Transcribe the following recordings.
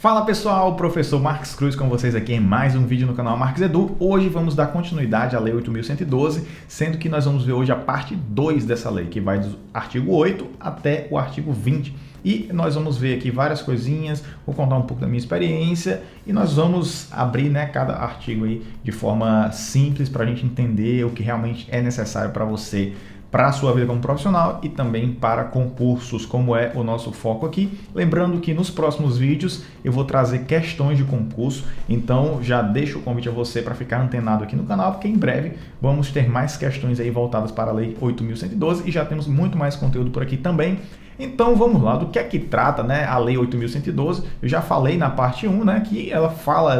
Fala pessoal, professor Marques Cruz com vocês aqui em mais um vídeo no canal Marques Edu. Hoje vamos dar continuidade à Lei 8.112, sendo que nós vamos ver hoje a parte 2 dessa lei, que vai do artigo 8 até o artigo 20. E nós vamos ver aqui várias coisinhas, vou contar um pouco da minha experiência e nós vamos abrir cada artigo aí de forma simples para a gente entender o que realmente é necessário para você, para a sua vida como profissional e também para concursos, como é o nosso foco aqui. Lembrando que nos próximos vídeos eu vou trazer questões de concurso, então já deixo o convite a você para ficar antenado aqui no canal, porque em breve vamos ter mais questões aí voltadas para a Lei 8.112 e já temos muito mais conteúdo por aqui também. Então vamos lá, do que é que trata a Lei 8.112? Eu já falei na parte 1, que ela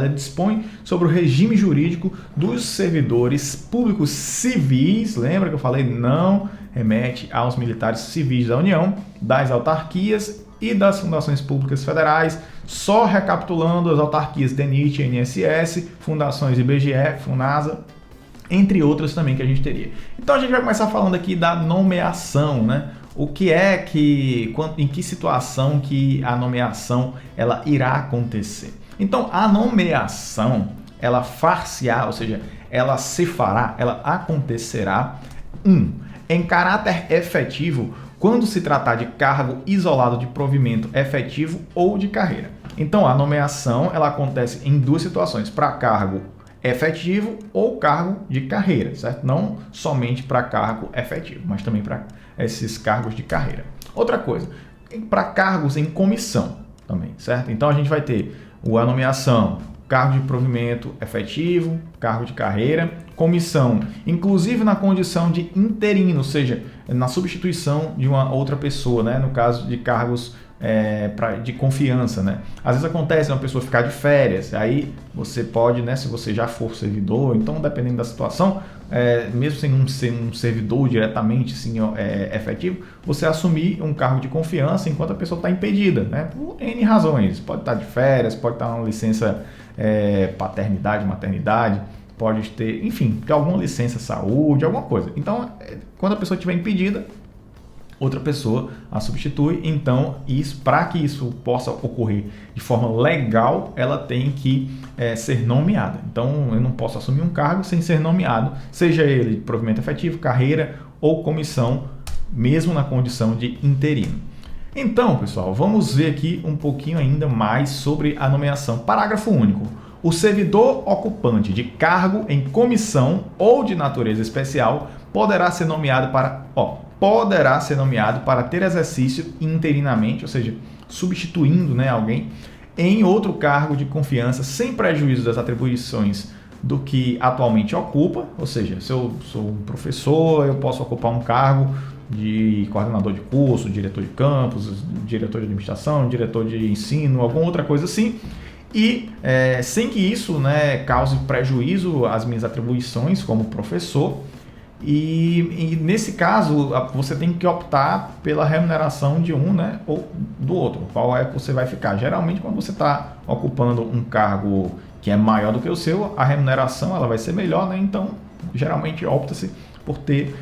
dispõe sobre o regime jurídico dos servidores públicos civis. Lembra que eu falei? Não remete aos militares civis da União, das autarquias e das fundações públicas federais. Só recapitulando, as autarquias DENIT, INSS, fundações IBGE, FUNASA, entre outras também que a gente teria. Então a gente vai começar falando aqui da nomeação, O que é em que situação que a nomeação ela irá acontecer? Então, a nomeação, ela far-se-á, ou seja, ela se fará, ela acontecerá, em caráter efetivo, quando se tratar de cargo isolado de provimento efetivo ou de carreira. Então, a nomeação, ela acontece em duas situações, para cargo efetivo ou cargo de carreira, certo? Não somente para cargo efetivo, mas também para esses cargos de carreira. Outra coisa, para cargos em comissão também, certo? Então a gente vai ter a nomeação, cargo de provimento efetivo, cargo de carreira, comissão, inclusive na condição de interino, ou seja, na substituição de uma outra pessoa, no caso de cargos de confiança, Às vezes acontece uma pessoa ficar de férias, aí você pode, se você já for servidor, então dependendo da situação, mesmo sem não ser um servidor diretamente efetivo, você assumir um cargo de confiança enquanto a pessoa está impedida, por N razões, pode estar de férias, pode estar uma licença paternidade, maternidade, pode ter, enfim, ter alguma licença saúde, alguma coisa. Então, quando a pessoa estiver impedida, outra pessoa a substitui. Então, para que isso possa ocorrer de forma legal, ela tem que ser nomeada. Então, eu não posso assumir um cargo sem ser nomeado, seja ele de provimento efetivo, carreira ou comissão, mesmo na condição de interino. Então, pessoal, vamos ver aqui um pouquinho ainda mais sobre a nomeação. Parágrafo único. O servidor ocupante de cargo em comissão ou de natureza especial poderá ser nomeado para ter exercício interinamente, ou seja, substituindo alguém, em outro cargo de confiança, sem prejuízo das atribuições do que atualmente ocupa, ou seja, se eu sou um professor, eu posso ocupar um cargo de coordenador de curso, diretor de campus, diretor de administração, diretor de ensino, alguma outra coisa assim, e sem que isso cause prejuízo às minhas atribuições como professor. E nesse caso, você tem que optar pela remuneração de um ou do outro, qual é que você vai ficar. Geralmente, quando você está ocupando um cargo que é maior do que o seu, a remuneração ela vai ser melhor, então geralmente opta-se por ter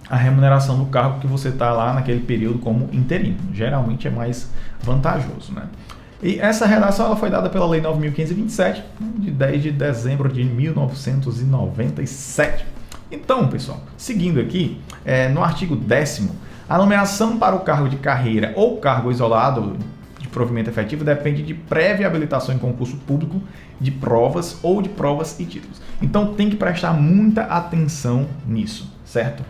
a remuneração do cargo que você está lá naquele período como interino. Geralmente é mais vantajoso, E essa redação ela foi dada pela Lei 9.527, de 10 de dezembro de 1997. Então, pessoal, seguindo aqui, no artigo 10º, a nomeação para o cargo de carreira ou cargo isolado de provimento efetivo depende de prévia habilitação em concurso público de provas ou de provas e títulos. Então, tem que prestar muita atenção nisso, certo?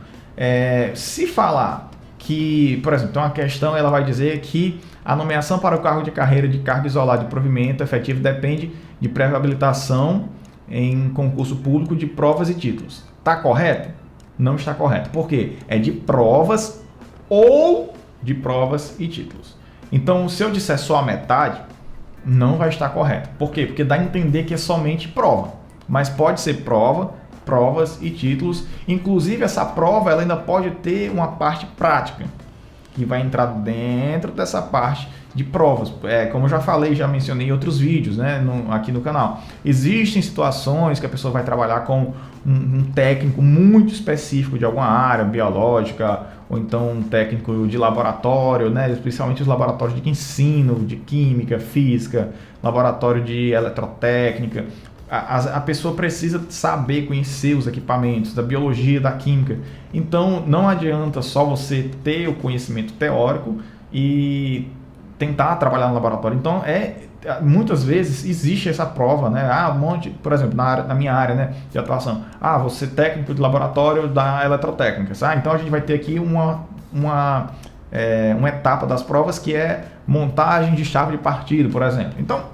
Se falar que, por exemplo, tem uma questão, ela vai dizer que a nomeação para o cargo de carreira de cargo isolado de provimento efetivo depende de prévia habilitação em concurso público de provas e títulos. Está correto? Não está correto. Por quê? É de provas ou de provas e títulos. Então, se eu disser só a metade, não vai estar correto. Por quê? Porque dá a entender que é somente prova. Mas pode ser prova, provas e títulos. Inclusive, essa prova ela ainda pode ter uma parte prática, que vai entrar dentro dessa parte de provas. Como eu já falei, já mencionei em outros vídeos aqui no canal. Existem situações que a pessoa vai trabalhar com um técnico muito específico de alguma área, biológica, ou então um técnico de laboratório, né? Especialmente os laboratórios de ensino, de química, física, laboratório de eletrotécnica. A pessoa precisa saber, conhecer os equipamentos, da biologia, da química. Então, não adianta só você ter o conhecimento teórico e tentar trabalhar no laboratório. Então, muitas vezes existe essa prova, né? Por exemplo, na minha área, né, de atuação. Você é técnico de laboratório da eletrotécnica. Então, a gente vai ter aqui uma etapa das provas que é montagem de chave de partido, por exemplo. Então,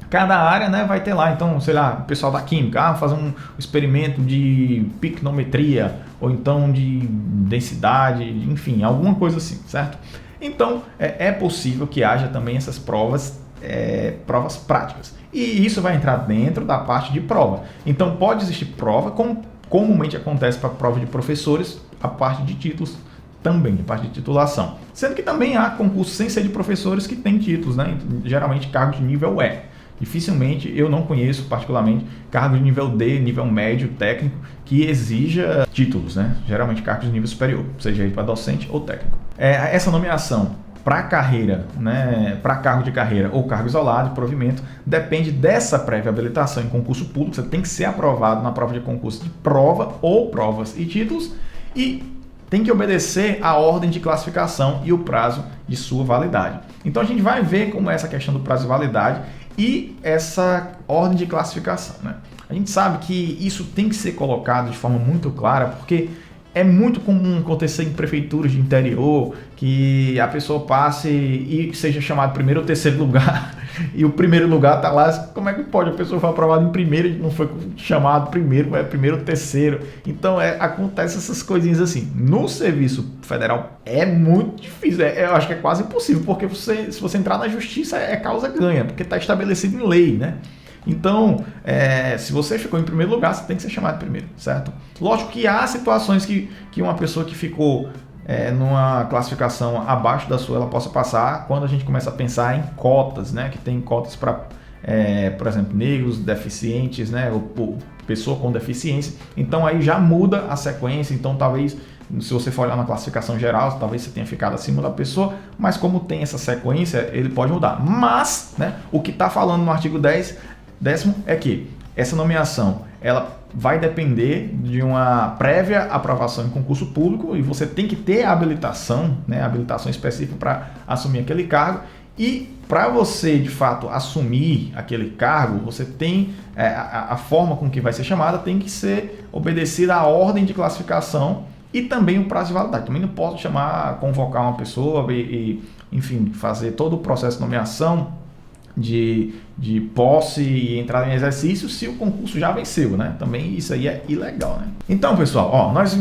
cada área, né, vai ter lá, então, sei lá, o pessoal da química, fazer um experimento de picnometria, ou então de densidade, enfim, alguma coisa assim, certo? Então, é possível que haja também essas provas práticas. E isso vai entrar dentro da parte de prova. Então, pode existir prova, como comumente acontece para a prova de professores, a parte de títulos também, a parte de titulação. Sendo que também há concursos sem ser de professores que têm títulos, né? Geralmente cargos de nível E. Dificilmente, eu não conheço particularmente cargos de nível D, nível médio, técnico, que exija títulos, né? Geralmente cargos de nível superior, seja para docente ou técnico. Essa nomeação para carreira, né, para cargo de carreira ou cargo isolado de provimento, depende dessa prévia habilitação em concurso público. Você tem que ser aprovado na prova de concurso de prova ou provas e títulos e tem que obedecer a ordem de classificação e o prazo de sua validade. Então a gente vai ver como é essa questão do prazo de validade e essa ordem de classificação, né? A gente sabe que isso tem que ser colocado de forma muito clara, porque é muito comum acontecer em prefeituras de interior que a pessoa passe e seja chamado primeiro ou terceiro lugar e o primeiro lugar está lá. Como é que pode? A pessoa foi aprovada em primeiro e não foi chamado primeiro, é primeiro ou terceiro. Então acontece essas coisinhas assim. No serviço federal é muito difícil, eu acho que é quase impossível, porque se você entrar na justiça é causa ganha, porque está estabelecido em lei, né? Então, se você ficou em primeiro lugar, você tem que ser chamado primeiro, certo? Lógico que há situações que uma pessoa que ficou numa classificação abaixo da sua, ela possa passar quando a gente começa a pensar em cotas, né? Que tem cotas para, por exemplo, negros, deficientes, né? Ou pessoa com deficiência. Então, aí já muda a sequência. Então, talvez, se você for olhar na classificação geral, talvez você tenha ficado acima da pessoa, mas como tem essa sequência, ele pode mudar. Mas, né, o que está falando no artigo 10º é que essa nomeação ela vai depender de uma prévia aprovação em concurso público e você tem que ter a habilitação, né, habilitação específica para assumir aquele cargo. E para você, de fato, assumir aquele cargo, você tem a forma com que vai ser chamada tem que ser obedecida à ordem de classificação e também o prazo de validade. Também não posso convocar uma pessoa enfim, fazer todo o processo de nomeação de posse e entrada em exercício se o concurso já venceu, né? Também isso aí é ilegal, né? Então, pessoal, nós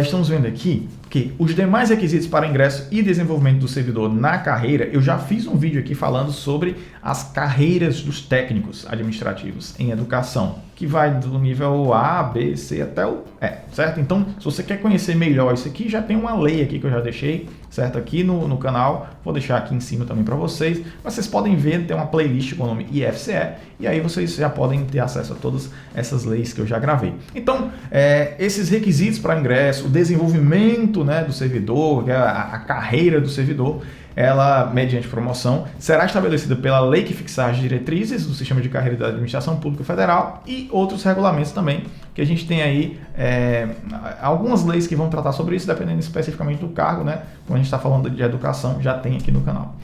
estamos vendo aqui que os demais requisitos para ingresso e desenvolvimento do servidor na carreira, eu já fiz um vídeo aqui falando sobre as carreiras dos técnicos administrativos em educação, que vai do nível A, B, C até o E, certo? Então, se você quer conhecer melhor isso aqui, já tem uma lei aqui que eu já deixei, certo? Aqui no canal, vou deixar aqui em cima também para vocês. Vocês podem ver, tem uma playlist com o nome IFCE, e aí vocês já podem ter acesso a todas essas leis que eu já gravei. Então, esses requisitos para ingresso, o desenvolvimento, né, do servidor, que é a carreira do servidor, ela, mediante promoção, será estabelecida pela lei que fixar as diretrizes do sistema de carreira da administração pública federal e outros regulamentos também, que a gente tem aí algumas leis que vão tratar sobre isso, dependendo especificamente do cargo, né? Quando a gente está falando de educação, já tem aqui no canal.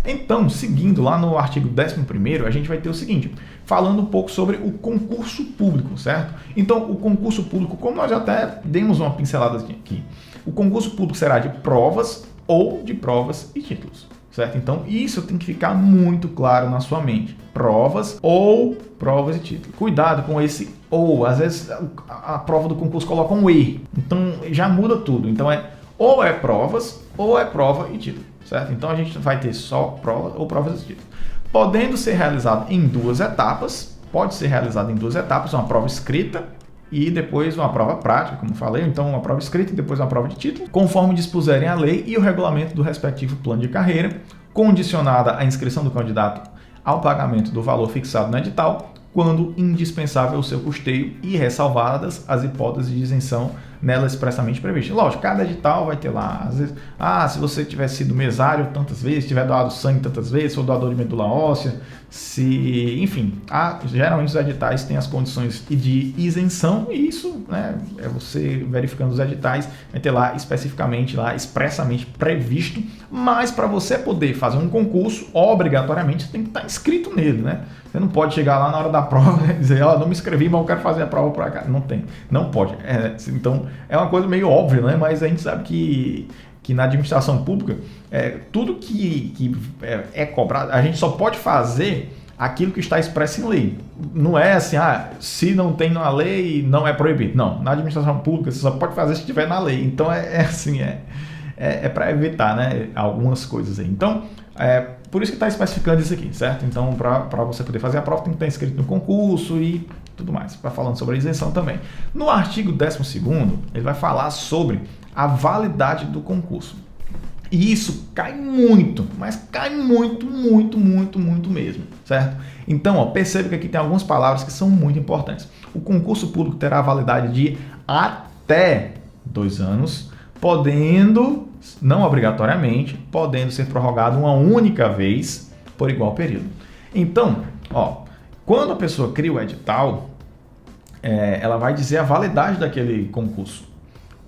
Então, seguindo lá no artigo 11º, a gente vai ter o seguinte, falando um pouco sobre o concurso público, certo? Então, o concurso público, como nós até demos uma pincelada aqui, o concurso público será de provas ou de provas e títulos, certo? Então, isso tem que ficar muito claro na sua mente. Provas ou provas e títulos. Cuidado com esse ou. Às vezes, a prova do concurso coloca um E. Então, já muda tudo. Então, ou é provas ou é prova e título, certo? Então, a gente vai ter só provas ou provas e títulos. Podendo ser realizado em duas etapas. Pode ser realizado em duas etapas. Uma prova escrita e depois uma prova prática, como falei, então uma prova escrita e depois uma prova de título, conforme dispuserem a lei e o regulamento do respectivo plano de carreira, condicionada à inscrição do candidato ao pagamento do valor fixado no edital, quando indispensável o seu custeio e ressalvadas as hipóteses de isenção nela expressamente previsto. Lógico, cada edital vai ter lá, às vezes, se você tiver sido mesário tantas vezes, tiver doado sangue tantas vezes, ou doador de medula óssea, enfim, geralmente os editais têm as condições de isenção, e isso, né, é você verificando os editais, vai ter lá especificamente, lá expressamente previsto, mas para você poder fazer um concurso, obrigatoriamente você tem que estar inscrito nele, né? Você não pode chegar lá na hora da prova e dizer, não me inscrevi, mas eu quero fazer a prova para cá. Não pode. Então, é uma coisa meio óbvia, né? Mas a gente sabe que na administração pública, tudo que é cobrado, a gente só pode fazer aquilo que está expresso em lei. Não é assim, se não tem na lei, não é proibido. Não, na administração pública você só pode fazer se estiver na lei. Então, para evitar, né, algumas coisas aí. Então, por isso que está especificando isso aqui, certo? Então, para você poder fazer a prova, tem que estar inscrito no concurso e tudo mais. Vai falando sobre a isenção também. No artigo 12º, ele vai falar sobre a validade do concurso. E isso cai muito, mas cai muito, muito, muito, muito mesmo, certo? Então, perceba que aqui tem algumas palavras que são muito importantes. O concurso público terá validade de até 2 anos, podendo, não obrigatoriamente, podendo ser prorrogado uma única vez por igual período. Então, quando a pessoa cria o edital, ela vai dizer a validade daquele concurso.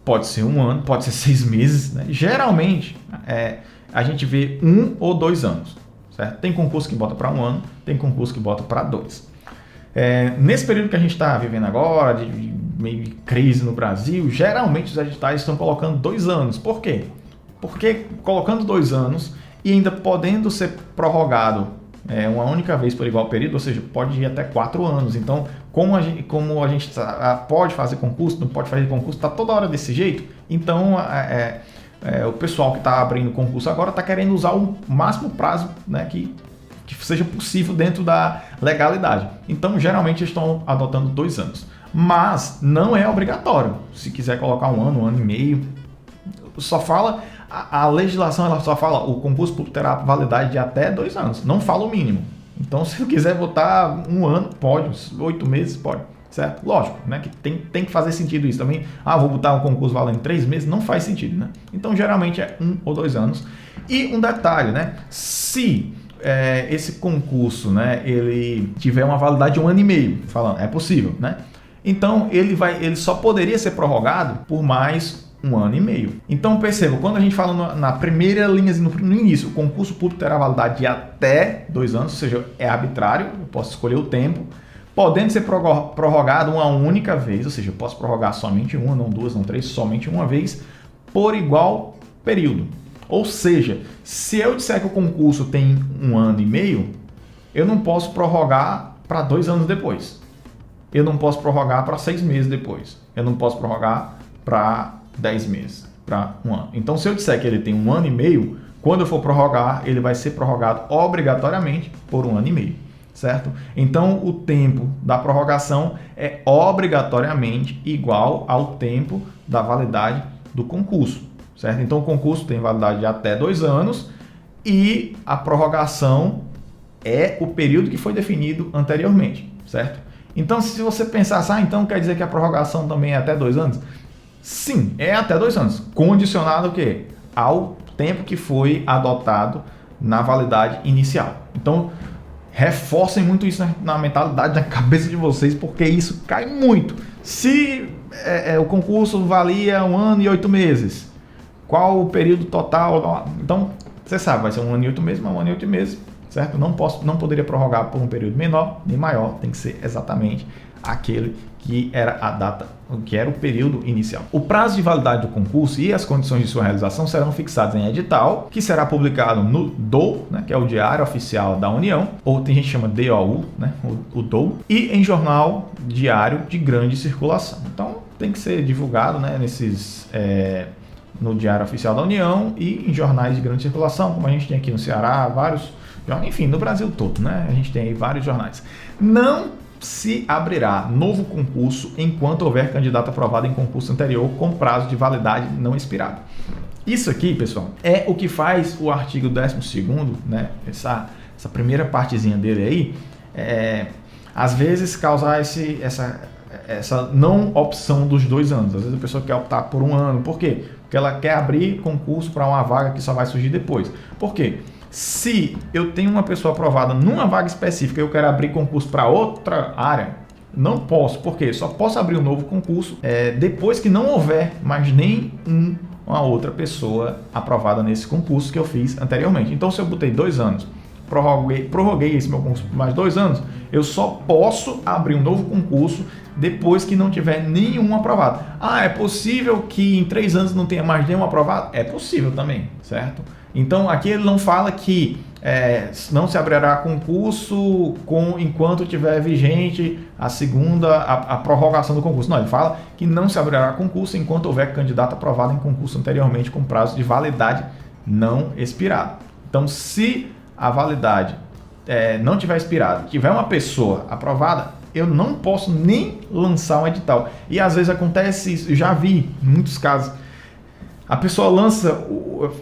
Pode ser 1 ano, pode ser 6 meses, né? Geralmente, a gente vê 1 ou 2 anos, certo? Tem concurso que bota para 1 ano, tem concurso que bota para 2. Nesse período que a gente está vivendo agora, de meio de crise no Brasil, geralmente os editais estão colocando 2 anos. Por quê? Porque colocando 2 anos e ainda podendo ser prorrogado uma única vez por igual período, ou seja, pode ir até 4 anos. Então, como a gente pode fazer concurso, não pode fazer concurso, está toda hora desse jeito. Então, o pessoal que está abrindo concurso agora está querendo usar o máximo prazo, né, que seja possível dentro da legalidade. Então, geralmente, eles estão adotando 2 anos. Mas não é obrigatório. Se quiser colocar 1 ano, 1 ano e meio, só fala... A legislação ela só fala o concurso público terá validade de até 2 anos, não fala o mínimo. Então, se eu quiser botar 1 ano, pode, 8 meses, pode, certo? Lógico, né, que tem que fazer sentido isso também. Vou botar um concurso valendo 3 meses, não faz sentido, né? Então, geralmente é 1 ou 2 anos. E um detalhe, né? Se esse concurso, né, ele tiver uma validade de 1 ano e meio, falando, é possível, né? Então, ele só poderia ser prorrogado por mais 1 ano e meio. Então, perceba, quando a gente fala na primeira linha, no início, o concurso público terá validade de até 2 anos, ou seja, é arbitrário, eu posso escolher o tempo, podendo ser prorrogado uma única vez, ou seja, eu posso prorrogar somente 1, não 2, não 3, somente uma vez, por igual período. Ou seja, se eu disser que o concurso tem 1 ano e meio, eu não posso prorrogar para 2 anos depois. Eu não posso prorrogar para 6 meses depois. Eu não posso prorrogar para 10 meses, para 1 ano. Então, se eu disser que ele tem 1 ano e meio, quando eu for prorrogar, ele vai ser prorrogado obrigatoriamente por 1 ano e meio, certo? Então, o tempo da prorrogação é obrigatoriamente igual ao tempo da validade do concurso, certo? Então, o concurso tem validade de até 2 anos e a prorrogação é o período que foi definido anteriormente, certo? Então, se você pensar assim, então quer dizer que a prorrogação também é até 2 anos? Sim, é até 2 anos, condicionado o quê? Ao tempo que foi adotado na validade inicial. Então, reforcem muito isso na mentalidade, na cabeça de vocês, porque isso cai muito. Se o concurso valia 1 ano e 8 meses, qual o período total? Então, você sabe, vai ser 1 ano e 8 meses, mas 1 ano e 8 meses, certo? Não poderia prorrogar por um período menor nem maior, tem que ser exatamente aquele que era a data, que era o período inicial. O prazo de validade do concurso e as condições de sua realização serão fixados em edital, que será publicado no DOU, né, que é o Diário Oficial da União, ou tem gente que chama DOU, né, o DOU, e em jornal diário de grande circulação. Então, tem que ser divulgado, né, no Diário Oficial da União e em jornais de grande circulação, como a gente tem aqui no Ceará, vários, enfim, no Brasil todo, né, a gente tem aí vários jornais. Não se abrirá novo concurso enquanto houver candidato aprovado em concurso anterior com prazo de validade não expirado. Isso aqui, pessoal, é o que faz o artigo 12º, né, essa primeira partezinha dele aí, às vezes causar essa não opção dos 2 anos. Às vezes a pessoa quer optar por 1 ano. Por quê? Porque ela quer abrir concurso para uma vaga que só vai surgir depois. Por quê? Se eu tenho uma pessoa aprovada numa vaga específica e eu quero abrir concurso para outra área, não posso. Por quê? Só posso abrir um novo concurso depois que não houver mais uma outra pessoa aprovada nesse concurso que eu fiz anteriormente. Então, se eu botei 2 anos, prorroguei esse meu concurso por mais 2 anos, eu só posso abrir um novo concurso depois que não tiver nenhum aprovado. É possível que em 3 anos não tenha mais nenhum aprovado? É possível também, certo? Então, aqui ele não fala que não se abrirá concurso enquanto tiver vigente a prorrogação do concurso. Não, ele fala que não se abrirá concurso enquanto houver candidato aprovado em concurso anteriormente com prazo de validade não expirado. Então, se a validade não tiver expirado, tiver uma pessoa aprovada, eu não posso nem lançar um edital. E às vezes acontece isso, eu já vi em muitos casos. A pessoa lança,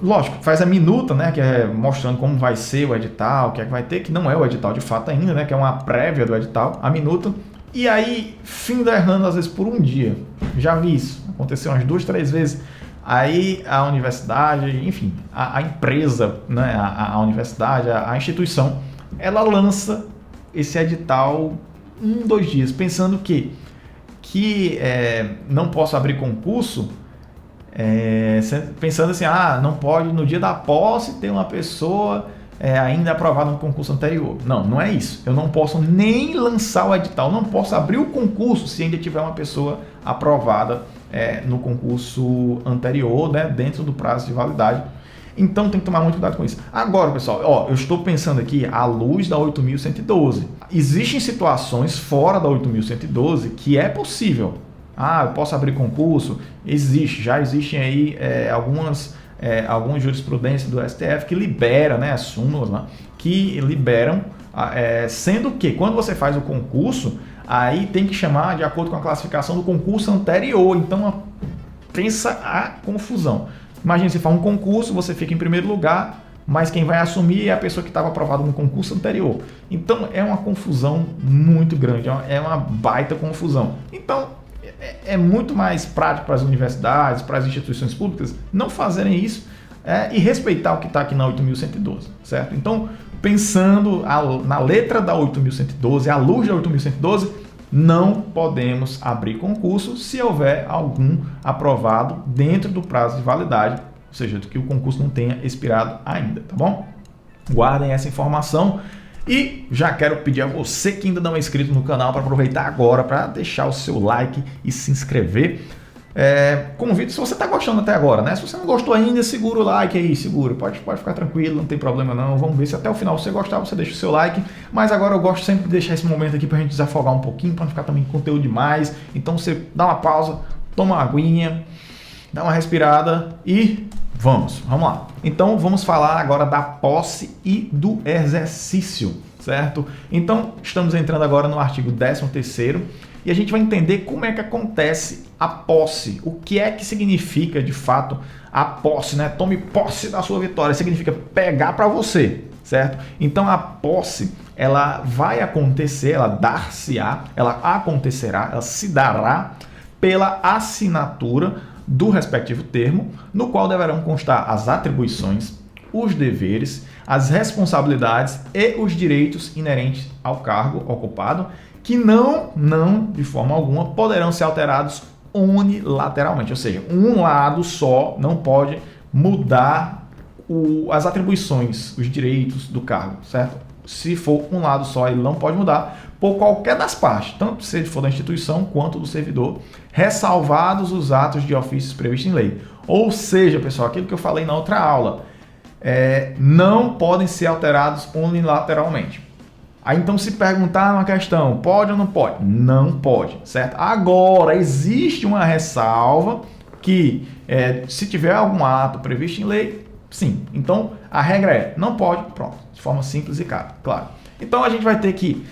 lógico, faz a minuta, né, que é mostrando como vai ser o edital, o que é que vai ter, que não é o edital de fato ainda, né, que é uma prévia do edital, a minuta, e aí finda errando às vezes por um dia. Já vi isso, aconteceu umas 2, 3 vezes. Aí a universidade, enfim, a empresa, né, a universidade, a instituição, ela lança esse edital 1, 2 dias, pensando que não posso abrir concurso, pensando assim, não pode no dia da posse ter uma pessoa ainda aprovada no concurso anterior. Não é isso. Eu não posso nem lançar o edital, não posso abrir o concurso se ainda tiver uma pessoa aprovada no concurso anterior, né, dentro do prazo de validade. Então tem que tomar muito cuidado com isso. Agora, pessoal, eu estou pensando aqui à luz da 8.112. Existem situações fora da 8.112 que é possível. Eu posso abrir concurso? Já existem aí algumas jurisprudências do STF que liberam, né, as súmulas, né, que liberam, sendo que quando você faz o concurso, aí tem que chamar de acordo com a classificação do concurso anterior. Então, pensa a confusão. Imagina, você faz um concurso, você fica em primeiro lugar, mas quem vai assumir é a pessoa que estava aprovada no concurso anterior. Então, é uma confusão muito grande, é uma baita confusão. Então, é muito mais prático para as universidades, para as instituições públicas não fazerem isso e respeitar o que está aqui na 8.112, certo? Então, pensando na letra da 8.112, à luz da 8.112, não podemos abrir concurso se houver algum aprovado dentro do prazo de validade, ou seja, que o concurso não tenha expirado ainda, tá bom? Guardem essa informação. E já quero pedir a você que ainda não é inscrito no canal para aproveitar agora para deixar o seu like e se inscrever. Convido, se você está gostando até agora, né? Se você não gostou ainda, segura o like aí, segura. Pode ficar tranquilo, não tem problema não. Vamos ver se até o final você gostar, você deixa o seu like. Mas agora eu gosto sempre de deixar esse momento aqui para a gente desafogar um pouquinho, para não ficar também conteúdo demais. Então você dá uma pausa, toma uma aguinha, dá uma respirada e vamos lá. Então vamos falar agora da posse e do exercício, certo? Então estamos entrando agora no artigo 13º e a gente vai entender como é que acontece a posse, o que é que significa de fato a posse, né? Tome posse da sua vitória, significa pegar para você, certo? Então a posse, ela vai acontecer, ela dar-se-á, ela acontecerá, ela se dará pela assinatura do respectivo termo, no qual deverão constar as atribuições, os deveres, as responsabilidades e os direitos inerentes ao cargo ocupado, que não de forma alguma poderão ser alterados unilateralmente, ou seja, um lado só não pode mudar as atribuições, os direitos do cargo, certo? Se for um lado só, ele não pode mudar por qualquer das partes, tanto se for da instituição quanto do servidor, ressalvados os atos de ofícios previstos em lei. Ou seja, pessoal, aquilo que eu falei na outra aula, não podem ser alterados unilateralmente. Aí então se perguntar uma questão, pode ou não pode? Não pode, certo? Agora, existe uma ressalva que se tiver algum ato previsto em lei, sim. Então, a regra não pode, pronto, de forma simples e claro. Então, a gente vai ter que,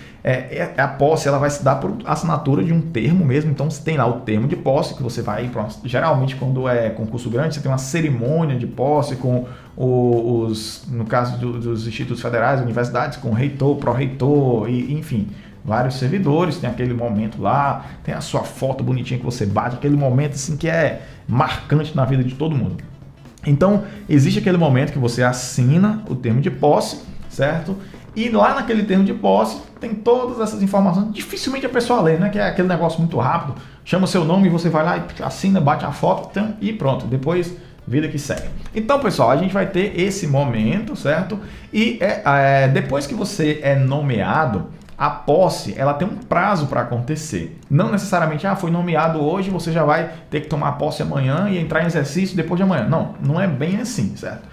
a posse ela vai se dar por assinatura de um termo mesmo, então você tem lá o termo de posse, que você vai, pronto, geralmente quando é concurso grande, você tem uma cerimônia de posse com no caso dos institutos federais, universidades, com reitor, pró-reitor, e enfim, vários servidores, tem aquele momento lá, tem a sua foto bonitinha que você bate, aquele momento assim que é marcante na vida de todo mundo. Então, existe aquele momento que você assina o termo de posse, certo? E lá naquele termo de posse tem todas essas informações. Dificilmente a pessoa lê, né? Que é aquele negócio muito rápido. Chama seu nome e você vai lá e assina, bate a foto e pronto. Depois, vida que segue. Então, pessoal, a gente vai ter esse momento, certo? E depois que você é nomeado, a posse, ela tem um prazo para acontecer. Não necessariamente, foi nomeado hoje, você já vai ter que tomar posse amanhã e entrar em exercício depois de amanhã. Não, não é bem assim, certo?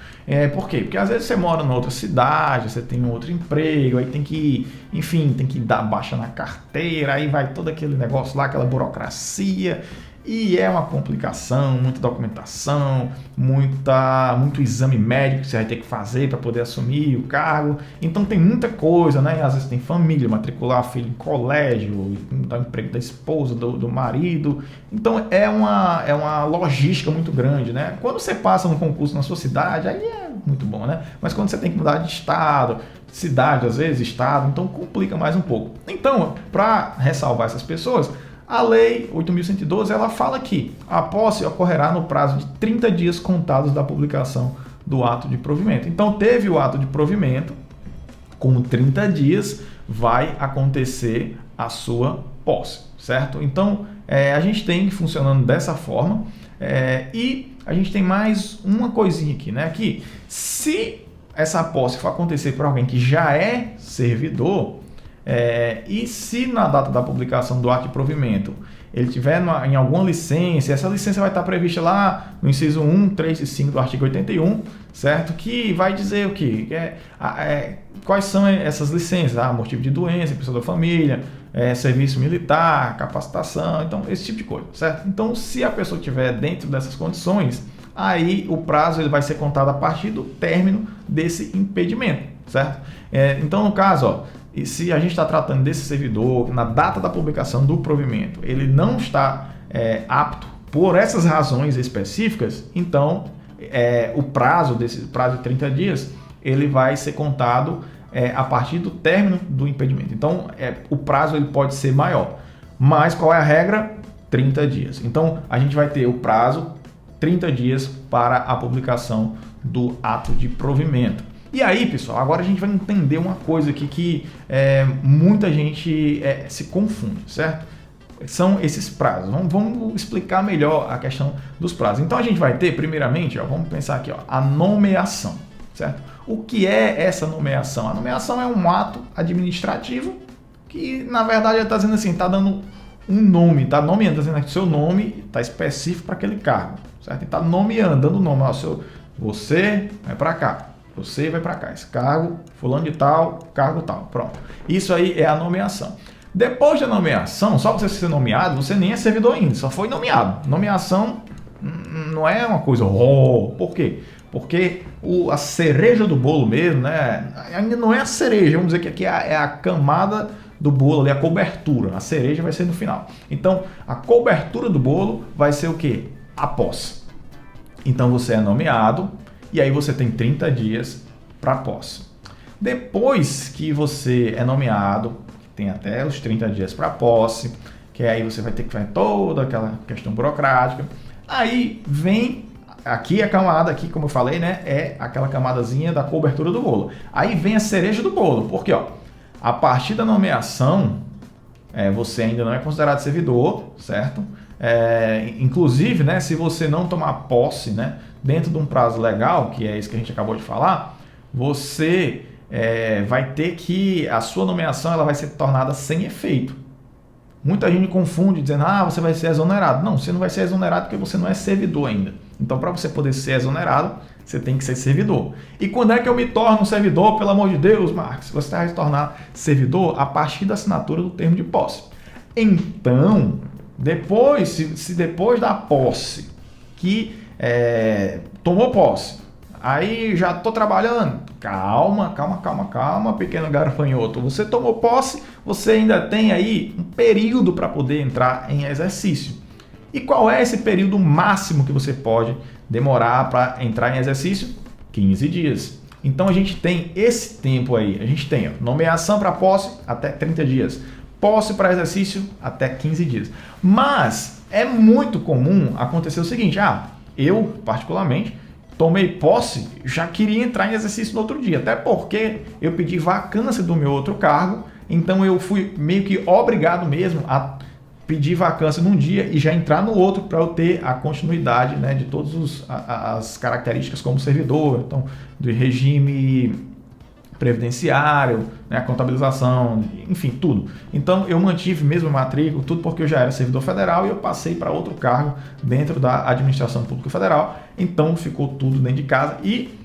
Por quê? Porque às vezes você mora em outra cidade, você tem um outro emprego, aí tem que, enfim, tem que dar baixa na carteira, aí vai todo aquele negócio lá, aquela burocracia. E é uma complicação, muita documentação, muito exame médico que você vai ter que fazer para poder assumir o cargo. Então tem muita coisa, né? Às vezes tem família, matricular filho em colégio, dar emprego da esposa, do marido. Então é uma logística muito grande, né? Quando você passa no concurso na sua cidade, aí é muito bom, né? Mas quando você tem que mudar de estado, cidade, às vezes estado, então complica mais um pouco. Então, para ressalvar essas pessoas, a Lei 8.112, ela fala que a posse ocorrerá no prazo de 30 dias contados da publicação do ato de provimento. Então, teve o ato de provimento, com 30 dias vai acontecer a sua posse, certo? Então, a gente tem funcionando dessa forma e a gente tem mais uma coisinha aqui, né? Que se essa posse for acontecer por alguém que já é servidor, e se na data da publicação do ato de provimento ele tiver em alguma licença, essa licença vai estar prevista lá no inciso 1, 3 e 5 do artigo 81, certo? Que vai dizer o quê? Quais são essas licenças? Motivo de doença, pessoa da família, serviço militar, capacitação, então esse tipo de coisa, certo? Então, se a pessoa estiver dentro dessas condições, aí o prazo ele vai ser contado a partir do término desse impedimento, certo? Então, no caso, e se a gente está tratando desse servidor, na data da publicação do provimento, ele não está apto por essas razões específicas, então o prazo de 30 dias, ele vai ser contado a partir do término do impedimento. Então, o prazo ele pode ser maior. Mas qual é a regra? 30 dias. Então, a gente vai ter o prazo 30 dias para a publicação do ato de provimento. E aí, pessoal, agora a gente vai entender uma coisa aqui que muita gente se confunde, certo? São esses prazos. Vamos explicar melhor a questão dos prazos. Então, a gente vai ter, primeiramente, vamos pensar aqui, a nomeação, certo? O que é essa nomeação? A nomeação é um ato administrativo que, na verdade, está dizendo assim, está dando um nome, está nomeando, está dizendo que o seu nome está específico para aquele cargo, certo? Está nomeando, dando nome ao seu, você vai para cá. Você vai para cá, esse cargo, fulano de tal, cargo tal, pronto. Isso aí é a nomeação. Depois da nomeação, só para você ser nomeado, você nem é servidor ainda, só foi nomeado. Nomeação não é uma coisa, por quê? Porque a cereja do bolo mesmo, né? Ainda não é a cereja, vamos dizer que aqui é a camada do bolo ali, a cobertura. A cereja vai ser no final. Então, a cobertura do bolo vai ser o quê? A posse. Então, você é nomeado, e aí você tem 30 dias para posse. Depois que você é nomeado, tem até os 30 dias para posse, que aí você vai ter que fazer toda aquela questão burocrática. Aí vem aqui a camada, aqui como eu falei, né, é aquela camadazinha da cobertura do bolo. Aí vem a cereja do bolo, porque a partir da nomeação, você ainda não é considerado servidor, certo? Inclusive, né, se você não tomar posse, né, dentro de um prazo legal, que é isso que a gente acabou de falar, você vai ter que, a sua nomeação ela vai ser tornada sem efeito. Muita gente confunde dizendo, você vai ser exonerado. Não, você não vai ser exonerado porque você não é servidor ainda. Então, para você poder ser exonerado, você tem que ser servidor. E quando é que eu me torno servidor? Pelo amor de Deus, Marcos, você vai se tornar servidor a partir da assinatura do termo de posse. Então, depois, se depois da posse, que tomou posse, aí já estou trabalhando, calma, pequeno gafanhoto, você tomou posse, você ainda tem aí um período para poder entrar em exercício. E qual é esse período máximo que você pode demorar para entrar em exercício? 15 dias. Então a gente tem esse tempo aí, a gente tem nomeação para posse até 30 dias, posse para exercício até 15 dias. Mas é muito comum acontecer o seguinte, eu particularmente tomei posse, já queria entrar em exercício no outro dia, até porque eu pedi vacância do meu outro cargo, então eu fui meio que obrigado mesmo a pedir vacância num dia e já entrar no outro para eu ter a continuidade, né, de todas as características como servidor, então do regime previdenciário, né, a contabilização, enfim, tudo. Então eu mantive mesmo a matrícula, tudo porque eu já era servidor federal e eu passei para outro cargo dentro da administração pública federal, então ficou tudo dentro de casa e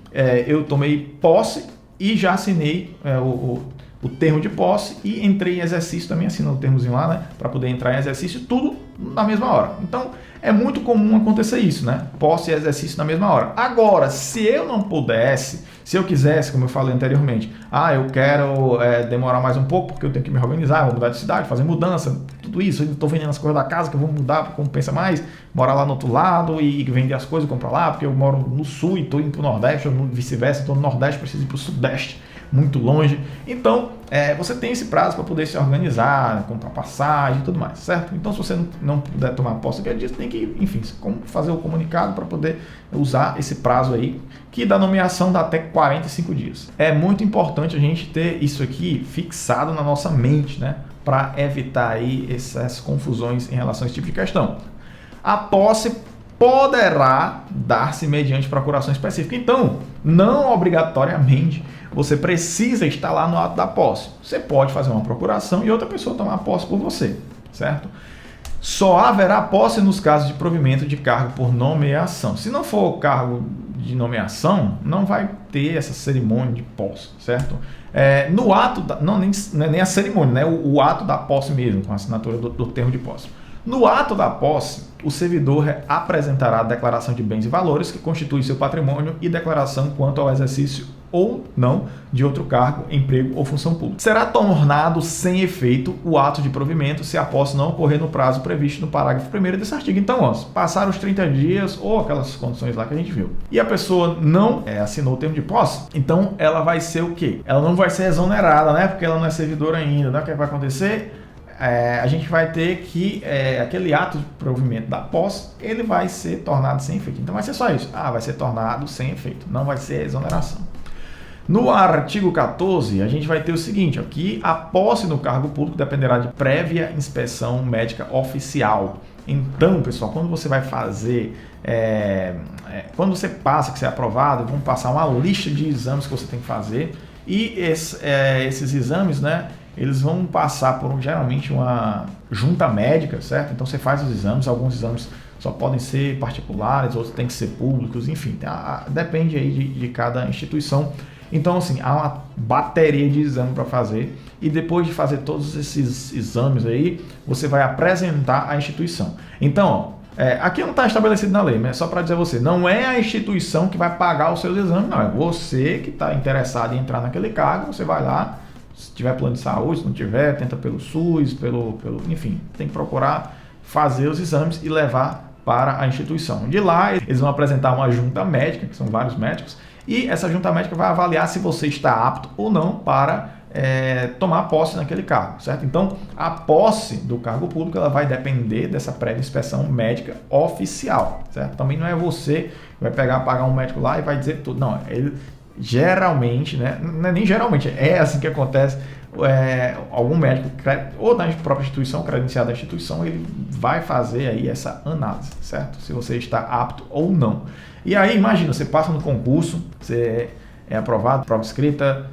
eu tomei posse e já assinei o termo de posse e entrei em exercício, também assino o termozinho lá, né, para poder entrar em exercício, tudo na mesma hora. Então, é muito comum acontecer isso, né? Posse e exercício na mesma hora. Agora, se eu não pudesse, se eu quisesse, como eu falei anteriormente, eu quero demorar mais um pouco porque eu tenho que me organizar, vou mudar de cidade, fazer mudança, tudo isso, eu estou vendendo as coisas da casa que eu vou mudar para compensa mais, morar lá no outro lado e vender as coisas e comprar lá, porque eu moro no sul e estou indo para o Nordeste, ou vice-versa, estou no Nordeste, preciso ir para o Sudeste, muito longe. Então, você tem esse prazo para poder se organizar, comprar passagem e tudo mais, certo? Então, se você não puder tomar posse daquele dia, você tem que, enfim, fazer o comunicado para poder usar esse prazo aí, que da nomeação dá até 45 dias. É muito importante a gente ter isso aqui fixado na nossa mente, né? Para evitar aí essas confusões em relação a esse tipo de questão. A posse poderá dar-se mediante procuração específica. Então, não obrigatoriamente você precisa estar lá no ato da posse. Você pode fazer uma procuração e outra pessoa tomar posse por você, certo? Só haverá posse nos casos de provimento de cargo por nomeação. Se não for cargo de nomeação, não vai ter essa cerimônia de posse, certo? No ato, não é nem a cerimônia, né? O ato da posse mesmo, com a assinatura do termo de posse. No ato da posse, o servidor apresentará a declaração de bens e valores que constitui seu patrimônio e declaração quanto ao exercício ou não de outro cargo, emprego ou função pública. Será tornado sem efeito o ato de provimento se a posse não ocorrer no prazo previsto no parágrafo 1º desse artigo. Então, passaram os 30 dias ou aquelas condições lá que a gente viu, e a pessoa não assinou o termo de posse, então ela vai ser o quê? Ela não vai ser exonerada, né? Porque ela não é servidora ainda, né? O que vai acontecer? A gente vai ter que aquele ato de provimento da posse, ele vai ser tornado sem efeito. Então vai ser só isso. Vai ser tornado sem efeito, não vai ser exoneração. No artigo 14, a gente vai ter o seguinte, que a posse no cargo público dependerá de prévia inspeção médica oficial. Então, pessoal, quando você vai fazer, quando você passa, que você é aprovado, vão passar uma lista de exames que você tem que fazer e esses exames, né, eles vão passar por geralmente uma junta médica, certo? Então você faz os exames, alguns exames só podem ser particulares, outros têm que ser públicos, enfim, depende aí de cada instituição. Então, assim, há uma bateria de exames para fazer e depois de fazer todos esses exames aí, você vai apresentar à instituição. Então, aqui não está estabelecido na lei, mas só para dizer a você, não é a instituição que vai pagar os seus exames, não, é você que está interessado em entrar naquele cargo, você vai lá, se tiver plano de saúde, se não tiver, tenta pelo SUS, enfim, tem que procurar fazer os exames e levar para a instituição. De lá, eles vão apresentar uma junta médica, que são vários médicos, e essa junta médica vai avaliar se você está apto ou não para tomar posse naquele cargo, certo? Então, a posse do cargo público ela vai depender dessa prévia inspeção médica oficial, certo? Também não é você que vai pagar um médico lá e vai dizer tudo. Não, ele geralmente, né? Não é nem geralmente, é assim que acontece. Algum médico ou da própria instituição, credenciado da instituição, ele vai fazer aí essa análise, certo? Se você está apto ou não. E aí, imagina, você passa no concurso, você é aprovado, prova escrita,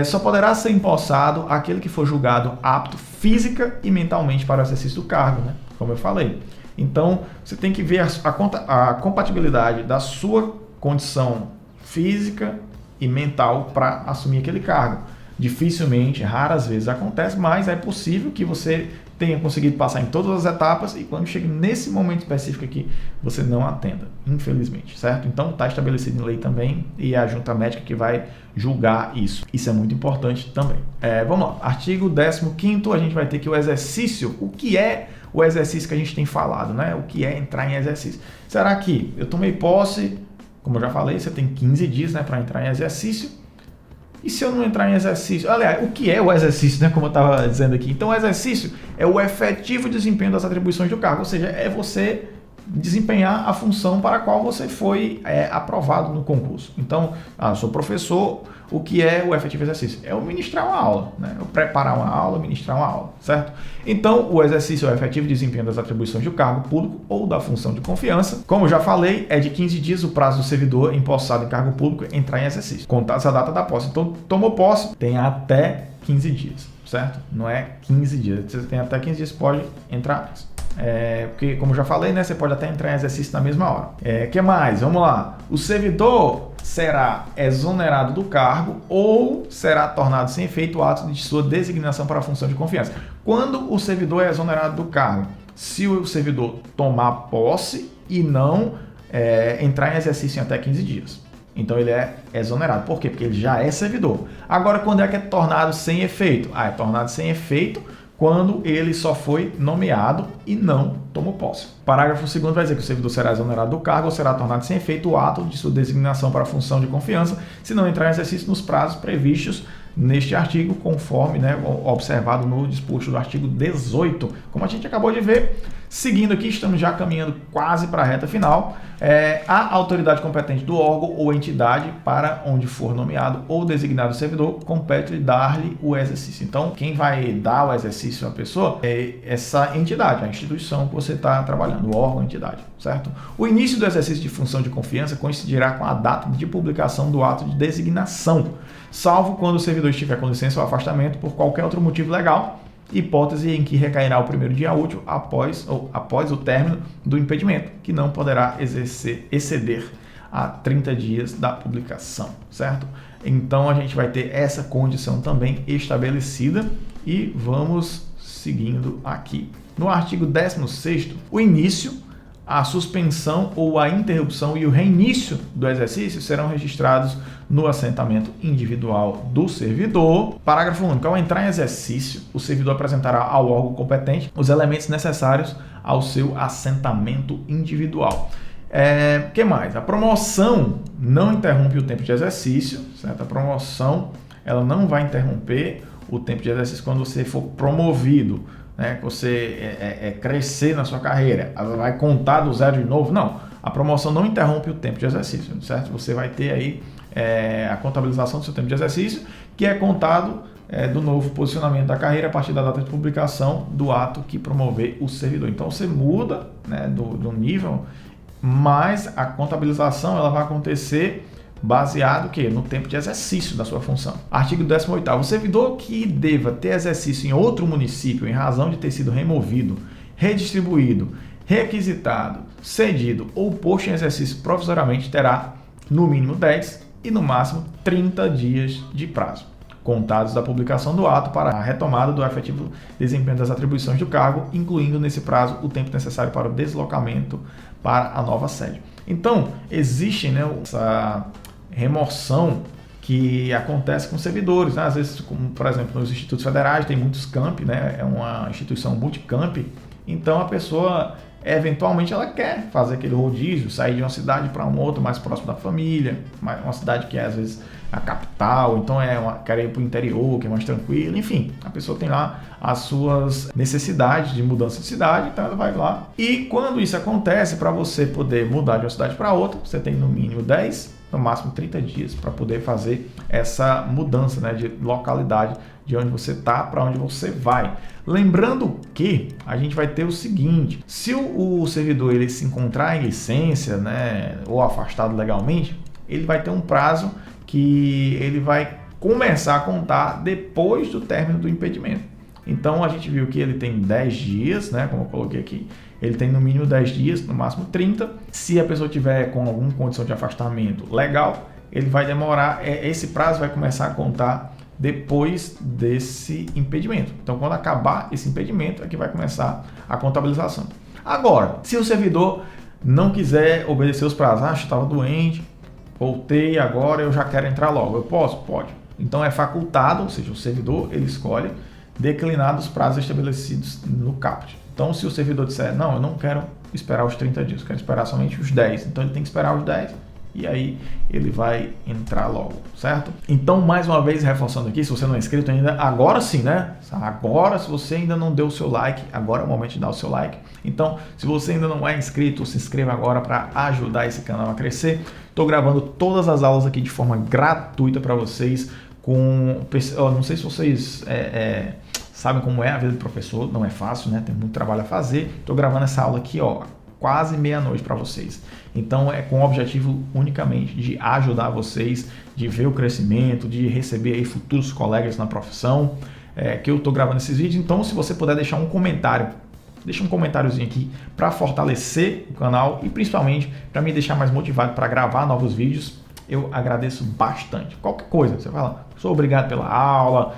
só poderá ser empossado aquele que for julgado apto física e mentalmente para o exercício do cargo, né? Como eu falei. Então, você tem que ver a compatibilidade da sua condição física e mental para assumir aquele cargo. Dificilmente, raras vezes acontece, mas é possível que você tenha conseguido passar em todas as etapas e quando chega nesse momento específico aqui, você não atenda, infelizmente, certo? Então está estabelecido em lei também e é a junta médica que vai julgar isso. Isso é muito importante também. Vamos lá, artigo 15º, a gente vai ter que o exercício, o que é o exercício que a gente tem falado, né? O que é entrar em exercício? Será que eu tomei posse, como eu já falei, você tem 15 dias, né, para entrar em exercício. E se eu não entrar em exercício? Aliás, o que é o exercício, né? Como eu estava dizendo aqui. Então, o exercício é o efetivo desempenho das atribuições do cargo, ou seja, é você desempenhar a função para a qual você foi aprovado no concurso. Então, eu sou professor, o que é o efetivo exercício? É eu ministrar uma aula, né? Eu preparar uma aula, ministrar uma aula, certo? Então, o exercício é o efetivo desempenho das atribuições do cargo público ou da função de confiança. Como eu já falei, é de 15 dias o prazo do servidor empossado em cargo público entrar em exercício, contados a data da posse. Então, tomou posse, tem até 15 dias, certo? Não é 15 dias, você tem até 15 dias, pode entrar antes. Porque, como eu já falei, né, você pode até entrar em exercício na mesma hora. Que mais? Vamos lá. O servidor será exonerado do cargo ou será tornado sem efeito o ato de sua designação para a função de confiança. Quando o servidor é exonerado do cargo? Se o servidor tomar posse e não entrar em exercício em até 15 dias. Então ele é exonerado. Por quê? Porque ele já é servidor. Agora, quando é que é tornado sem efeito? É tornado sem efeito quando ele só foi nomeado e não tomou posse. Parágrafo 2º vai dizer que o servidor será exonerado do cargo ou será tornado sem efeito o ato de sua designação para a função de confiança se não entrar em exercício nos prazos previstos neste artigo, conforme observado no disposto do artigo 18. Como a gente acabou de ver, seguindo aqui, estamos já caminhando quase para a reta final. A autoridade competente do órgão ou entidade para onde for nomeado ou designado o servidor, compete dar-lhe o exercício. Então, quem vai dar o exercício à pessoa é essa entidade, a instituição que você está trabalhando, o órgão ou entidade, certo? O início do exercício de função de confiança coincidirá com a data de publicação do ato de designação, salvo quando o servidor estiver com licença ou afastamento por qualquer outro motivo legal, hipótese em que recairá o primeiro dia útil após o término do impedimento, que não poderá exceder a 30 dias da publicação, certo? Então a gente vai ter essa condição também estabelecida e vamos seguindo aqui. No artigo 16º, o início, a suspensão ou a interrupção e o reinício do exercício serão registrados no assentamento individual do servidor. Parágrafo único. Ao entrar em exercício, o servidor apresentará ao órgão competente os elementos necessários ao seu assentamento individual. Que mais? A promoção não interrompe o tempo de exercício, certo? A promoção ela não vai interromper o tempo de exercício quando você for promovido, né? Que você crescer na sua carreira. Ela vai contar do zero de novo? Não. A promoção não interrompe o tempo de exercício, certo? Você vai ter aí a contabilização do seu tempo de exercício, que é contado do novo posicionamento da carreira a partir da data de publicação do ato que promover o servidor. Então você muda, né, do nível, mas a contabilização ela vai acontecer baseado no tempo de exercício da sua função. Artigo 18º. O servidor que deva ter exercício em outro município em razão de ter sido removido, redistribuído, requisitado, cedido ou posto em exercício provisoriamente terá no mínimo 10 e no máximo 30 dias de prazo, contados da publicação do ato para a retomada do efetivo desempenho das atribuições do cargo, incluindo nesse prazo o tempo necessário para o deslocamento para a nova sede. Então, existe essa remoção que acontece com servidores, né? Às vezes, como, por exemplo, nos institutos federais tem muitos campi, né? É uma instituição multicamp, então a pessoa eventualmente ela quer fazer aquele rodízio, sair de uma cidade para uma outra mais próxima da família, uma cidade que é às vezes a capital, então quer ir para o interior, que é mais tranquilo, enfim, a pessoa tem lá as suas necessidades de mudança de cidade, então ela vai lá. E quando isso acontece, para você poder mudar de uma cidade para outra, você tem no mínimo 10, no máximo 30 dias para poder fazer essa mudança, né, de localidade, de onde você está para onde você vai. Lembrando que a gente vai ter o seguinte: se o servidor ele se encontrar em licença, né, ou afastado legalmente, ele vai ter um prazo que ele vai começar a contar depois do término do impedimento. Então a gente viu que ele tem 10 dias, né, como eu coloquei aqui, ele tem no mínimo 10 dias, no máximo 30. Se a pessoa tiver com alguma condição de afastamento legal, ele vai demorar, esse prazo vai começar a contar depois desse impedimento. Então, quando acabar esse impedimento, é que vai começar a contabilização. Agora, se o servidor não quiser obedecer os prazos, eu estava doente, voltei, agora eu já quero entrar logo, eu posso? Pode. Então, é facultado, ou seja, o servidor ele escolhe declinar dos prazos estabelecidos no caput. Então, se o servidor disser, não, eu não quero esperar os 30 dias, eu quero esperar somente os 10, então ele tem que esperar os 10 e aí ele vai entrar logo, certo? Então, mais uma vez, reforçando aqui, se você não é inscrito ainda, agora sim, né? Agora, se você ainda não deu o seu like, agora é o momento de dar o seu like. Então, se você ainda não é inscrito, se inscreva agora para ajudar esse canal a crescer. Estou gravando todas as aulas aqui de forma gratuita para vocês, não sei se vocês sabem como é a vida do professor, não é fácil, né? Tem muito trabalho a fazer. Estou gravando essa aula aqui, ó, quase meia-noite para vocês. Então é com o objetivo unicamente de ajudar vocês, de ver o crescimento, de receber aí futuros colegas na profissão, que eu estou gravando esses vídeos. Então, se você puder deixar um comentário, deixa um comentáriozinho aqui para fortalecer o canal e principalmente para me deixar mais motivado para gravar novos vídeos, eu agradeço bastante. Qualquer coisa, você fala, sou obrigado pela aula,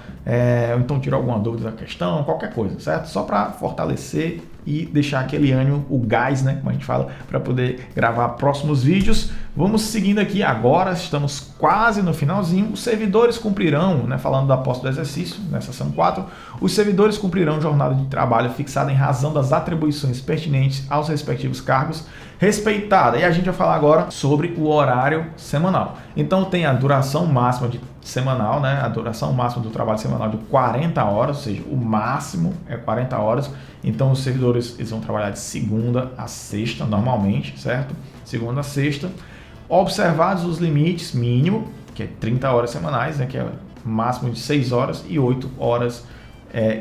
ou então tirar alguma dúvida da questão, qualquer coisa, certo? Só para fortalecer e deixar aquele ânimo, o gás, né, como a gente fala, para poder gravar próximos vídeos. Vamos seguindo aqui agora, estamos quase no finalzinho. Os servidores cumprirão, né, falando da posse do exercício, na seção 4, os servidores cumprirão jornada de trabalho fixada em razão das atribuições pertinentes aos respectivos cargos, respeitada. E a gente vai falar agora sobre o horário semanal. Então tem a duração máxima semanal, né, a duração máxima do trabalho semanal de 40 horas, ou seja, o máximo é 40 horas. Então os servidores eles vão trabalhar de segunda a sexta normalmente, certo? Segunda a sexta. Observados os limites mínimo, que é 30 horas semanais, né, que é máximo de 6 horas e 8 horas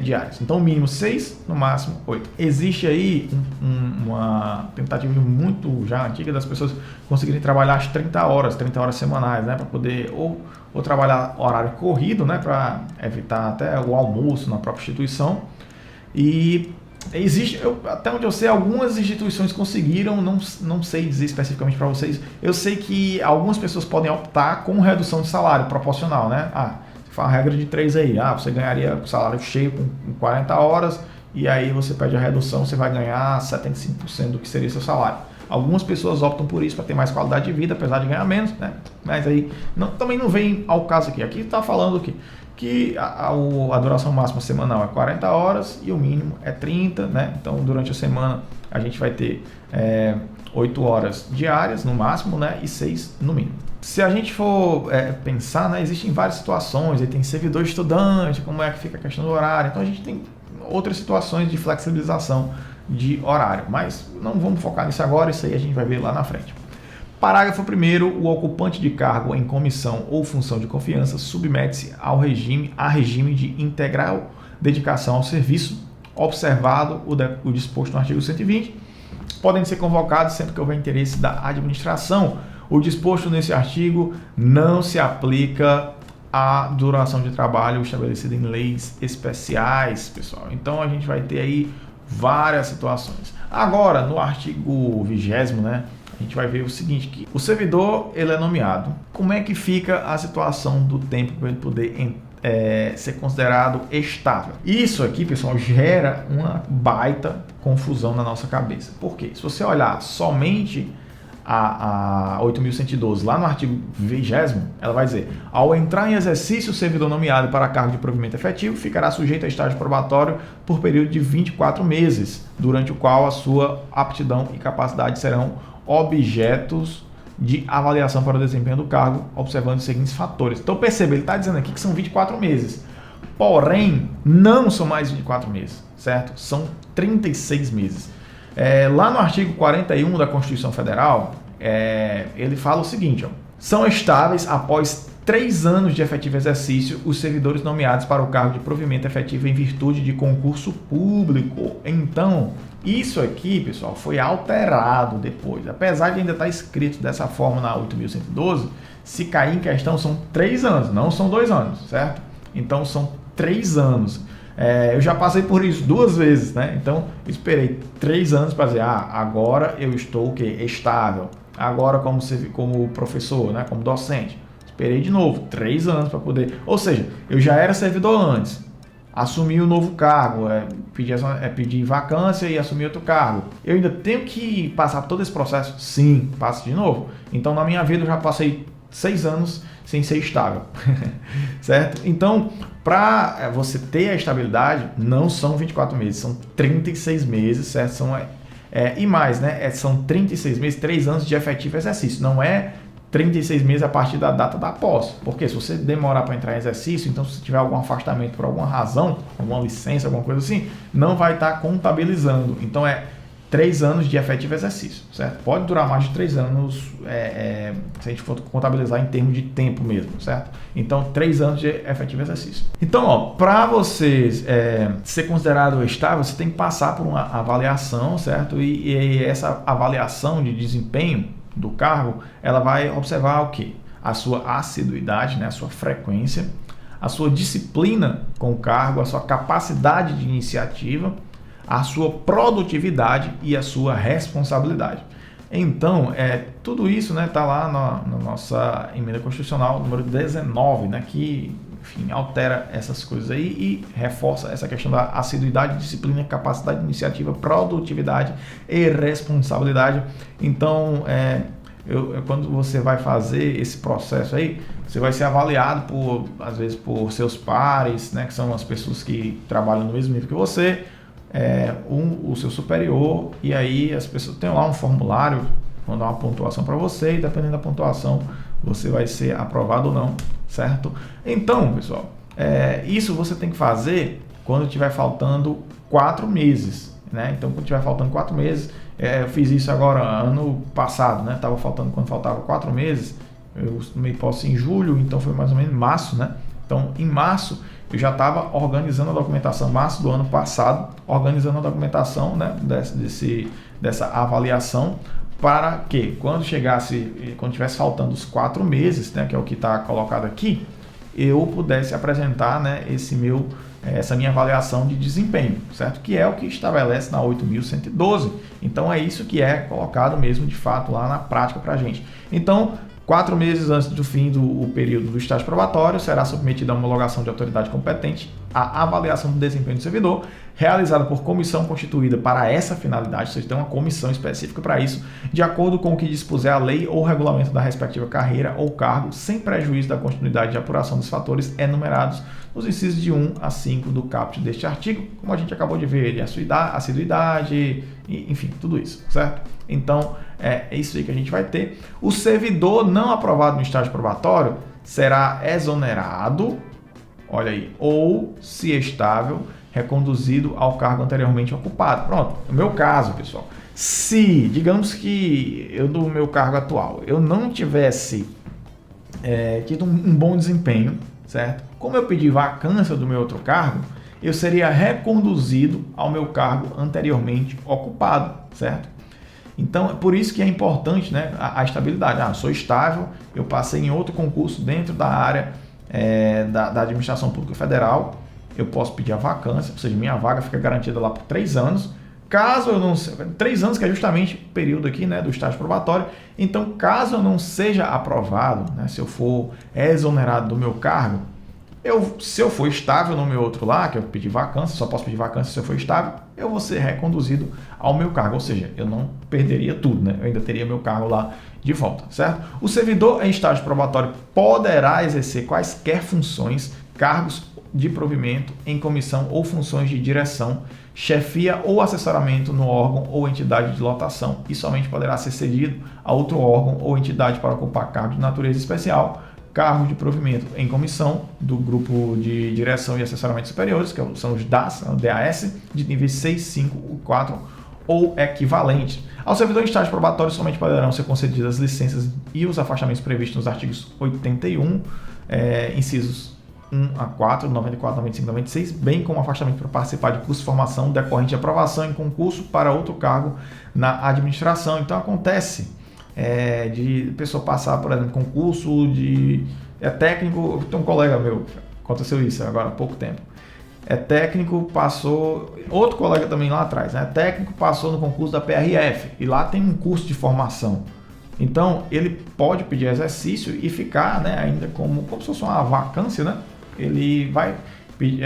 diárias. Então, mínimo 6, no máximo 8. Existe aí uma tentativa muito já antiga das pessoas conseguirem trabalhar as 30 horas semanais, né, para poder ou trabalhar horário corrido, né, para evitar até o almoço na própria instituição. E existe, até onde eu sei, algumas instituições conseguiram, não sei dizer especificamente para vocês. Eu sei que algumas pessoas podem optar com redução de salário proporcional, né? Você faz a regra de 3 aí. Você ganharia o salário cheio com 40 horas e aí você pede a redução, você vai ganhar 75% do que seria seu salário. Algumas pessoas optam por isso para ter mais qualidade de vida, apesar de ganhar menos, né? Mas aí também não vem ao caso aqui. Aqui está falando que a duração máxima semanal é 40 horas e o mínimo é 30, né? Então, durante a semana, a gente vai ter 8 horas diárias no máximo, né? E 6 no mínimo. Se a gente for pensar, né? Existem várias situações, aí tem servidor estudante, como é que fica a questão do horário. Então, a gente tem outras situações de flexibilização de horário, mas não vamos focar nisso agora, isso aí a gente vai ver lá na frente. Parágrafo 1º, o ocupante de cargo em comissão ou função de confiança submete-se a regime de integral dedicação ao serviço, observado o disposto no artigo 120. Podem ser convocados sempre que houver interesse da administração. O disposto nesse artigo não se aplica à duração de trabalho estabelecida em leis especiais, pessoal. Então a gente vai ter aí várias situações. Agora, no artigo 20º, né? A gente vai ver o seguinte, que o servidor ele é nomeado. Como é que fica a situação do tempo para ele poder ser considerado estável? Isso aqui, pessoal, gera uma baita confusão na nossa cabeça. Por quê? Se você olhar somente a 8.112, lá no artigo 20º, ela vai dizer: ao entrar em exercício, o servidor nomeado para cargo de provimento efetivo ficará sujeito a estágio probatório por período de 24 meses, durante o qual a sua aptidão e capacidade serão objetos de avaliação para o desempenho do cargo, observando os seguintes fatores. Então perceba, ele está dizendo aqui que são 24 meses, porém não são mais 24 meses, certo? São 36 meses. Lá no artigo 41 da Constituição Federal, ele fala o seguinte, são estáveis após 3 anos de efetivo exercício os servidores nomeados para o cargo de provimento efetivo em virtude de concurso público. Então, isso aqui, pessoal, foi alterado depois. Apesar de ainda estar escrito dessa forma na 8.112, se cair em questão são 3 anos, não são 2 anos, certo? Então, são 3 anos. Eu já passei por isso 2 vezes, né? Então, esperei 3 anos para dizer, agora eu estou estável. Agora como professor, né? Como docente. Esperei de novo 3 anos para poder... Ou seja, eu já era servidor antes, assumi o novo cargo, pedi vacância e assumi outro cargo. Eu ainda tenho que passar por todo esse processo? Sim, passo de novo. Então, na minha vida, eu já passei 6 anos sem ser estável, certo? Então, para você ter a estabilidade, não são 24 meses, são 36 meses, certo? E mais, né? São 36 meses, 3 anos de efetivo exercício. Não é 36 meses a partir da data da posse. Porque se você demorar para entrar em exercício, então se tiver algum afastamento por alguma razão, alguma licença, alguma coisa assim, não vai estar contabilizando. Então é 3 anos de efetivo exercício, certo? Pode durar mais de 3 anos, se a gente for contabilizar em termos de tempo mesmo, certo? Então, 3 anos de efetivo exercício. Então, para vocês ser considerado estável, você tem que passar por uma avaliação, certo? E essa avaliação de desempenho do cargo, ela vai observar o quê? A sua assiduidade, né? A sua frequência, a sua disciplina com o cargo, a sua capacidade de iniciativa, a sua produtividade e a sua responsabilidade. Então, tudo isso está lá na nossa emenda constitucional número 19, né, que enfim, altera essas coisas aí e reforça essa questão da assiduidade, disciplina, capacidade de iniciativa, produtividade e responsabilidade. Então, quando você vai fazer esse processo aí, você vai ser avaliado às vezes por seus pares, né, que são as pessoas que trabalham no mesmo nível que você, o seu superior, e aí as pessoas têm lá um formulário, vão dar uma pontuação para você, e dependendo da pontuação você vai ser aprovado ou não, certo? Então, pessoal, isso você tem que fazer quando estiver faltando 4 meses, né? Então, quando estiver faltando 4 meses, eu fiz isso agora ano passado, né? Quando faltava 4 meses, eu tomei posse em julho, então foi mais ou menos em março, né? Então, em março, eu já estava organizando a documentação, março do ano passado, organizando a documentação, né, dessa avaliação, para que quando tivesse faltando os 4 meses, né, que é o que está colocado aqui, eu pudesse apresentar, né, essa minha avaliação de desempenho, certo? Que é o que estabelece na 8.112. Então é isso que é colocado mesmo de fato lá na prática para a gente. Então, 4 meses antes do fim do período do estágio probatório, será submetida a homologação de autoridade competente a avaliação do desempenho do servidor, realizada por comissão constituída para essa finalidade, ou seja, tem uma comissão específica para isso, de acordo com o que dispuser a lei ou regulamento da respectiva carreira ou cargo, sem prejuízo da continuidade de apuração dos fatores enumerados nos incisos de 1 a 5 do caput deste artigo, como a gente acabou de ver, assiduidade, enfim, tudo isso, certo? Então, é isso aí que a gente vai ter. O servidor não aprovado no estágio probatório será exonerado, olha aí, ou, se estável, reconduzido ao cargo anteriormente ocupado. Pronto, no meu caso, pessoal, se, digamos que eu do meu cargo atual, eu não tivesse tido um bom desempenho, certo? Como eu pedi vacância do meu outro cargo, eu seria reconduzido ao meu cargo anteriormente ocupado, certo? Então, é por isso que é importante, né, a estabilidade. Eu sou estável, eu passei em outro concurso dentro da área da Administração Pública Federal, eu posso pedir a vacância, ou seja, minha vaga fica garantida lá por 3 anos. Caso eu não... 3 anos, que é justamente o período aqui, né, do estágio probatório. Então, caso eu não seja aprovado, né, se eu for exonerado do meu cargo, se eu for estável no meu outro lá, que eu pedi vacância, só posso pedir vacância se eu for estável, eu vou ser reconduzido ao meu cargo, ou seja, eu não perderia tudo, né? Eu ainda teria meu cargo lá de volta, certo? O servidor em estágio probatório poderá exercer quaisquer funções, cargos de provimento em comissão ou funções de direção, chefia ou assessoramento no órgão ou entidade de lotação e somente poderá ser cedido a outro órgão ou entidade para ocupar cargo de natureza especial, cargos de provimento em comissão do grupo de direção e assessoramento superiores, que são os DAS, de níveis 6, 5, 4 ou equivalentes. Ao servidor em estágio probatório somente poderão ser concedidas as licenças e os afastamentos previstos nos artigos 81, incisos 1 a 4, 94, 95 e 96, bem como afastamento para participar de curso de formação decorrente de aprovação em concurso para outro cargo na administração. Então acontece de pessoa passar, por exemplo, concurso de técnico. Tem um colega meu, aconteceu isso agora há pouco tempo. Técnico, passou, outro colega também lá atrás, né? Técnico passou no concurso da PRF e lá tem um curso de formação. Então ele pode pedir exercício e ficar, né, ainda como se fosse uma vacância, né? Ele vai pedir,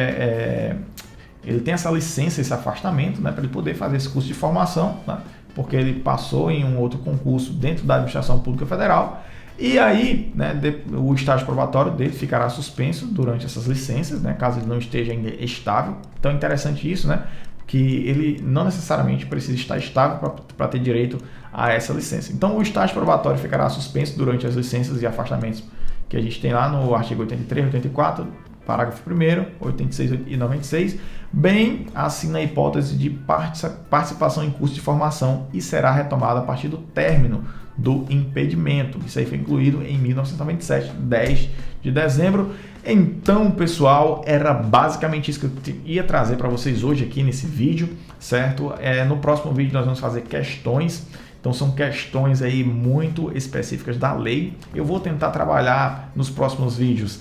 ele tem essa licença, esse afastamento, né, para ele poder fazer esse curso de formação, né? Porque ele passou em um outro concurso dentro da Administração Pública Federal. E aí, né, o estágio probatório dele ficará suspenso durante essas licenças, né, caso ele não esteja ainda estável. Então é interessante isso, né, que ele não necessariamente precisa estar estável para ter direito a essa licença. Então o estágio probatório ficará suspenso durante as licenças e afastamentos que a gente tem lá no artigo 83, 84, parágrafo 1º, 86 e 96, bem assim na hipótese de participação em curso de formação, e será retomada a partir do término do impedimento. Isso aí foi incluído em 1997, 10 de dezembro. Então, pessoal, era basicamente isso que eu ia trazer para vocês hoje aqui nesse vídeo, certo? No próximo vídeo nós vamos fazer questões. Então são questões aí muito específicas da lei. Eu vou tentar trabalhar nos próximos vídeos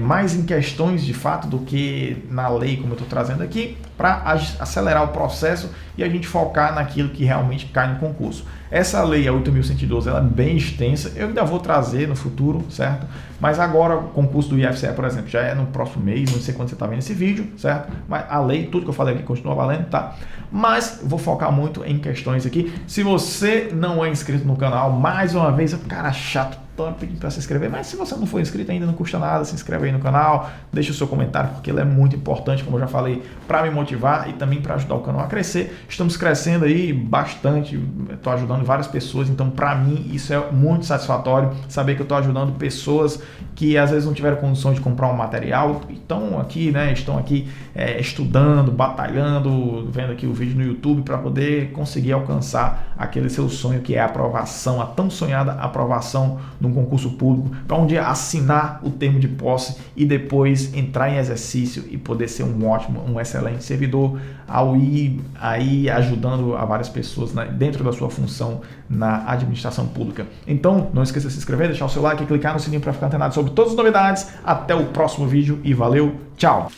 mais em questões de fato do que na lei, como eu estou trazendo aqui, para acelerar o processo e a gente focar naquilo que realmente cai no concurso. Essa lei, a 8.112, ela é bem extensa, eu ainda vou trazer no futuro, certo? Mas agora o concurso do IFCE, por exemplo, já é no próximo mês, não sei quando você está vendo esse vídeo, certo? Mas a lei, tudo que eu falei aqui continua valendo, tá? Mas vou focar muito em questões aqui. Se você não é inscrito no canal, mais uma vez, cara chato, tô pedindo para se inscrever, mas se você não for inscrito ainda, não custa nada, se inscreve aí no canal, deixa o seu comentário, porque ele é muito importante, como eu já falei, para me motivar e também para ajudar o canal a crescer. Estamos crescendo aí bastante, estou ajudando várias pessoas, então para mim isso é muito satisfatório, saber que eu estou ajudando pessoas que às vezes não tiveram condições de comprar um material, estão aqui estudando, batalhando, vendo aqui o vídeo no YouTube para poder conseguir alcançar aquele seu sonho, que é a aprovação, a tão sonhada aprovação num concurso público, para um dia assinar o termo de posse e depois entrar em exercício e poder ser um excelente servidor, ao ir aí ajudando a várias pessoas, né, dentro da sua função na administração pública. Então, não esqueça de se inscrever, deixar o seu like e clicar no sininho para ficar antenado sobre todas as novidades. Até o próximo vídeo e valeu, tchau!